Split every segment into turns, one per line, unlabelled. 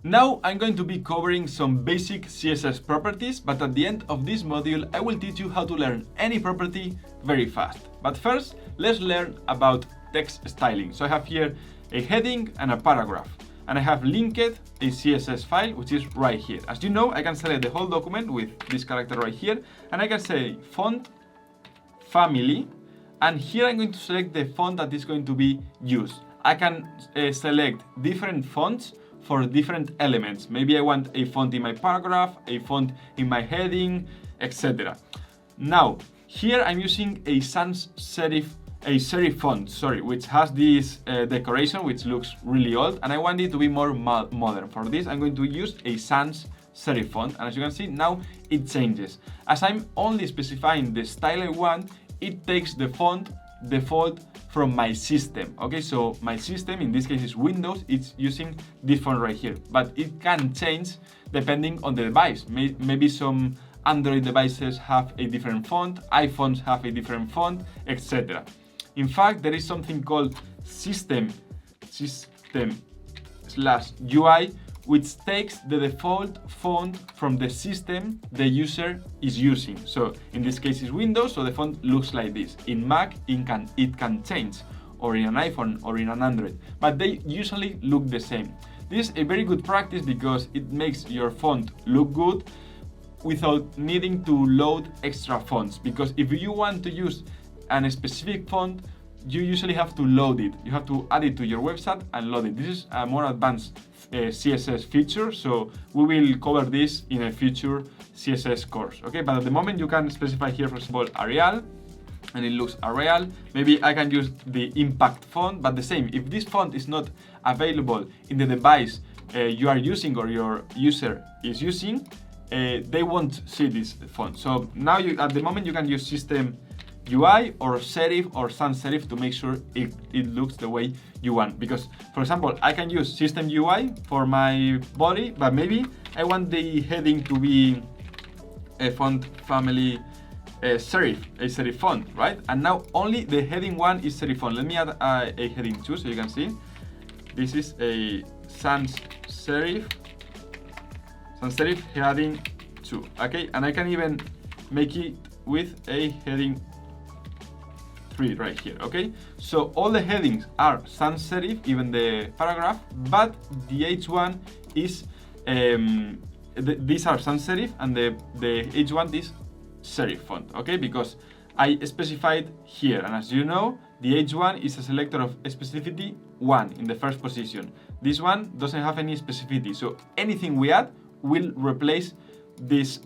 Now I'm going to be covering some basic CSS properties, but at the end of this module I will teach you how to learn any property very fast. But first, let's learn about text styling. So I have here a heading and a paragraph, and I have linked a CSS file which is right here. As you know, I can select the whole document with this character right here, and I can say font, family, and here I'm going to select the font that is going to be used. I can select different fonts for different elements. Maybe I want a font in my paragraph, a font in my heading, etc. Now, here I'm using a sans serif font, which has this decoration which looks really old, and I want it to be more modern. For this, I'm going to use a sans serif font, and as you can see, now it changes. As I'm only specifying the style I want, it takes the font default from my system. Okay, so my system, in this case is Windows, it's using this font right here, but it can change depending on the device. Maybe some Android devices have a different font, iPhones have a different font, etc. In fact, there is something called system/UI, which takes the default font from the system the user is using. So in this case it's Windows, so the font looks like this. In Mac, it can change, or in an iPhone or in an Android, but they usually look the same. This is a very good practice because it makes your font look good without needing to load extra fonts, because if you want to use a specific font, you usually have to load it. You have to add it to your website and load it. This is a more advanced CSS feature, so we will cover this in a future CSS course. Okay, but at the moment you can specify here, for example, Arial, and it looks Arial. Maybe I can use the impact font, but the same. If this font is not available in the device you are using or your user is using, they won't see this font. So now at the moment you can use system UI or serif or sans serif to make sure it looks the way you want. Because, for example, I can use system UI for my body, but maybe I want the heading to be a font family a serif font, right? And now only the heading one is serif font. Let me add a heading 2 so you can see. This is a sans serif heading 2, okay? And I can even make it with a heading 3 right here, okay? So all the headings are sans serif, even the paragraph, but the H1 is, these are sans serif, and the H1 is serif font, okay? Because I specified here, and as you know, the H1 is a selector of specificity 1 in the first position. This one doesn't have any specificity, so anything we add will replace these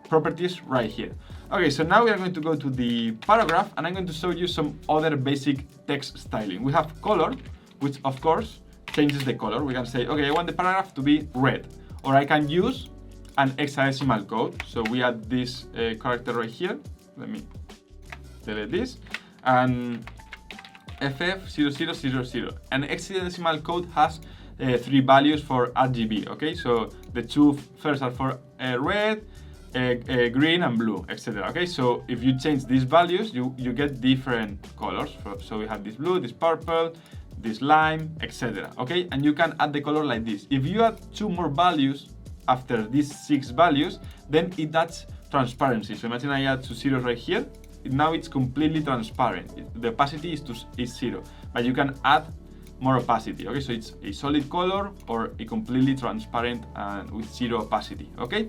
properties right here. Okay, so now we are going to go to the paragraph, and I'm going to show you some other basic text styling. We have color, which of course changes the color. We can say, okay, I want the paragraph to be red, or I can use an hexadecimal code. So we add this character right here. Let me delete this, and FF0000. An hexadecimal code has 3 values for RGB. Okay, so the 2 first are for red, green and blue, etc. Okay, so if you change these values, you get different colors. So we have this blue, this purple, this lime, etc. Okay, and you can add the color like this. If you add 2 more values after these 6 values, then it adds transparency. So imagine I add 2 zeros right here. Now it's completely transparent. The opacity is 0, but you can add more opacity. Okay, so it's a solid color or a completely transparent and with 0 opacity. Okay.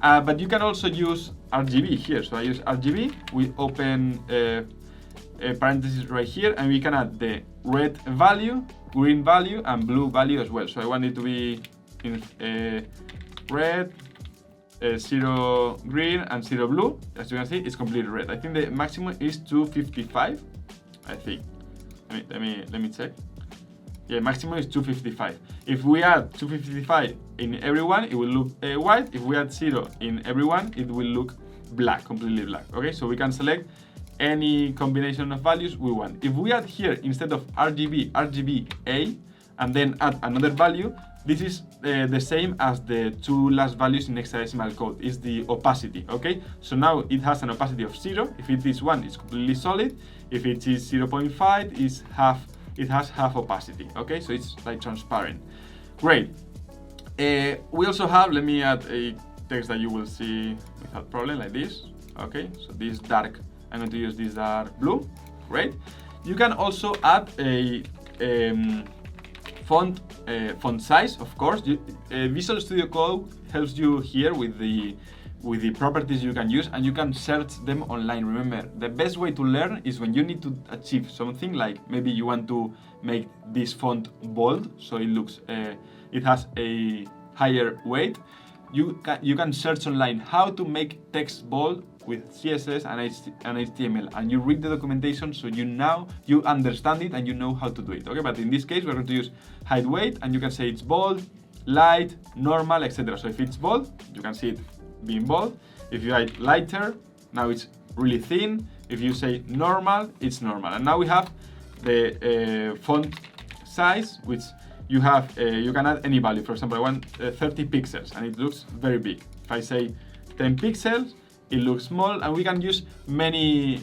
But you can also use RGB here. So I use RGB, we open a parenthesis right here, and we can add the red value, green value, and blue value as well. So I want it to be in red, 0 green, and 0 blue. As you can see, it's completely red. I think the maximum is 255, I think. Let me check. Yeah, maximum is 255. If we add 255 in everyone, it will look white. If we add 0 in everyone, it will look black, completely black. Okay, so we can select any combination of values we want. If we add here, instead of RGBA, and then add another value, this is the same as the 2 last values in hexadecimal code, is the opacity, okay? So now it has an opacity of 0. If it is 1, it's completely solid. If it is 0.5, it has half opacity, okay? So it's like transparent. Great. We also have, let me add a text that you will see without problem, like this. Okay, so this dark, I'm going to use this dark blue. Great. You can also add a font size, of course. Visual Studio Code helps you here with the properties you can use, and you can search them online. Remember, the best way to learn is when you need to achieve something, like maybe you want to make this font bold, so it looks, it has a higher weight. You can search online how to make text bold with CSS and HTML, and you read the documentation, so you understand it and you know how to do it. Okay, but in this case we're going to use height weight, and you can say it's bold, light, normal, etc. So if it's bold, you can see it being bold. If you add lighter, now it's really thin. If you say normal, it's normal. And now we have the font size, which you have, you can add any value. For example, I want 30 pixels, and it looks very big. If I say 10 pixels, it looks small, and we can use many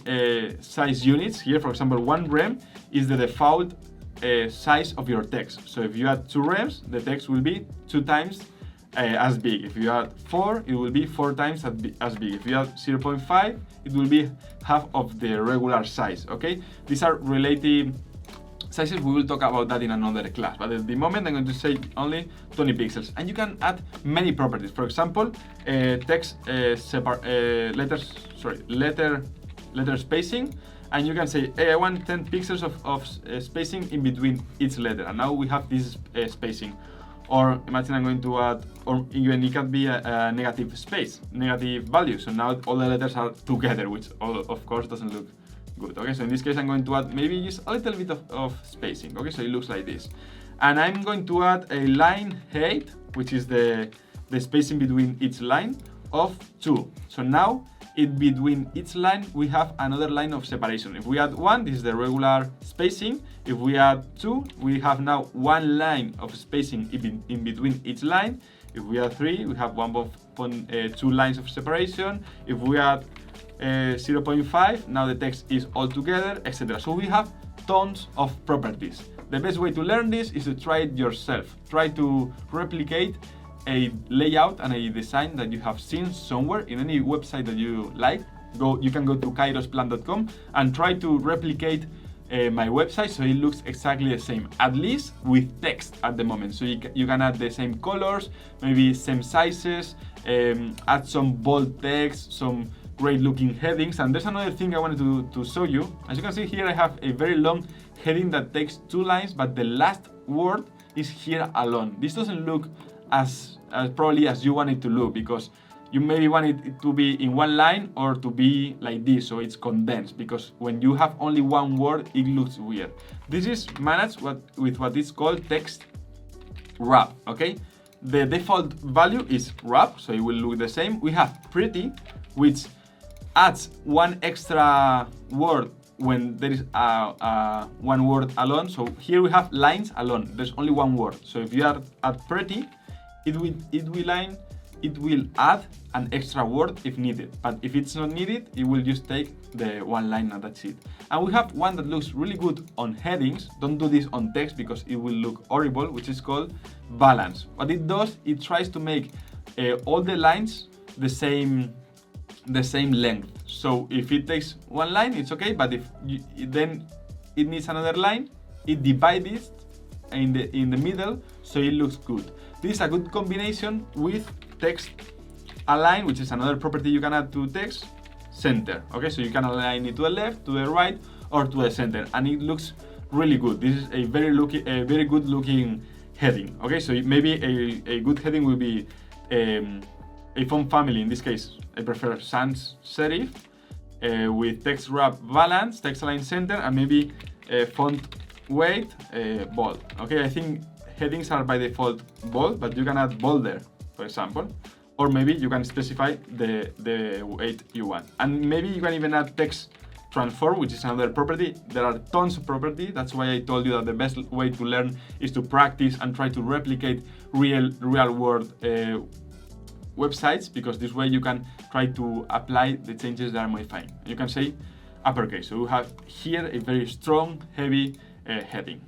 size units here. For example, 1 rem is the default size of your text. So if you add 2 rems, the text will be 2 times as big. If you add 4, it will be 4 times as big. If you add 0.5, it will be half of the regular size. Okay, these are relative sizes. We will talk about that in another class, but at the moment I'm going to say only 20 pixels. And you can add many properties. For example, text letter spacing, and you can say, hey, I want 10 pixels of spacing in between each letter, and now we have this spacing. Or imagine I'm going to add, or even it can be a negative space, negative value. So now all the letters are together, which of course doesn't look good. Okay, so in this case I'm going to add maybe just a little bit of spacing. Okay, so it looks like this. And I'm going to add a line height, which is the spacing between each line, of 2. So now in between each line we have another line of separation. If we add 1, this is the regular spacing. If we add 2, we have now 1 line of spacing in between each line. If we add 3, we have 2 lines of separation. If we add 0.5, now the text is all together, etc. So we have tons of properties. The best way to learn this is to try it yourself. Try to replicate a layout and a design that you have seen somewhere in any website that you like. You can go to kairosplan.com and try to replicate my website so it looks exactly the same, at least with text at the moment. So you can add the same colors, maybe same sizes, add some bold text, some great looking headings. And there's another thing I wanted to show you. As you can see here, I have a very long heading that takes 2 lines, but the last word is here alone. This doesn't look as probably as you want it to look, because you maybe want it to be in 1 line or to be like this, so it's condensed, because when you have only 1 word, it looks weird. This is managed with what is called text wrap. Okay, the default value is wrap, so it will look the same. We have pretty, which adds 1 extra word when there is 1 word alone. So here we have lines alone, there's only 1 word. So if you add pretty, it will add an extra word if needed, but if it's not needed, it will just take the 1 line and that's it. And we have one that looks really good on headings. Don't do this on text because it will look horrible, which is called balance. What it does, it tries to make all the lines the same length. So if it takes 1 line, it's okay, but if then it needs another line, it divides it in the middle, so it looks good. This is a good combination with text align, which is another property you can add to text center. Okay, so you can align it to the left, to the right, or to the center, and it looks really good. This is a very good looking heading. Okay, so maybe a good heading will be a font family. In this case, I prefer sans serif with text wrap balance, text align center, and maybe font weight bold. Okay, I think headings are by default bold, but you can add bolder, for example, or maybe you can specify the weight you want. And maybe you can even add text transform, which is another property. There are tons of properties. That's why I told you that the best way to learn is to practice and try to replicate real world websites, because this way you can try to apply the changes that are modifying. You can say uppercase. So we have here a very strong, heavy heading.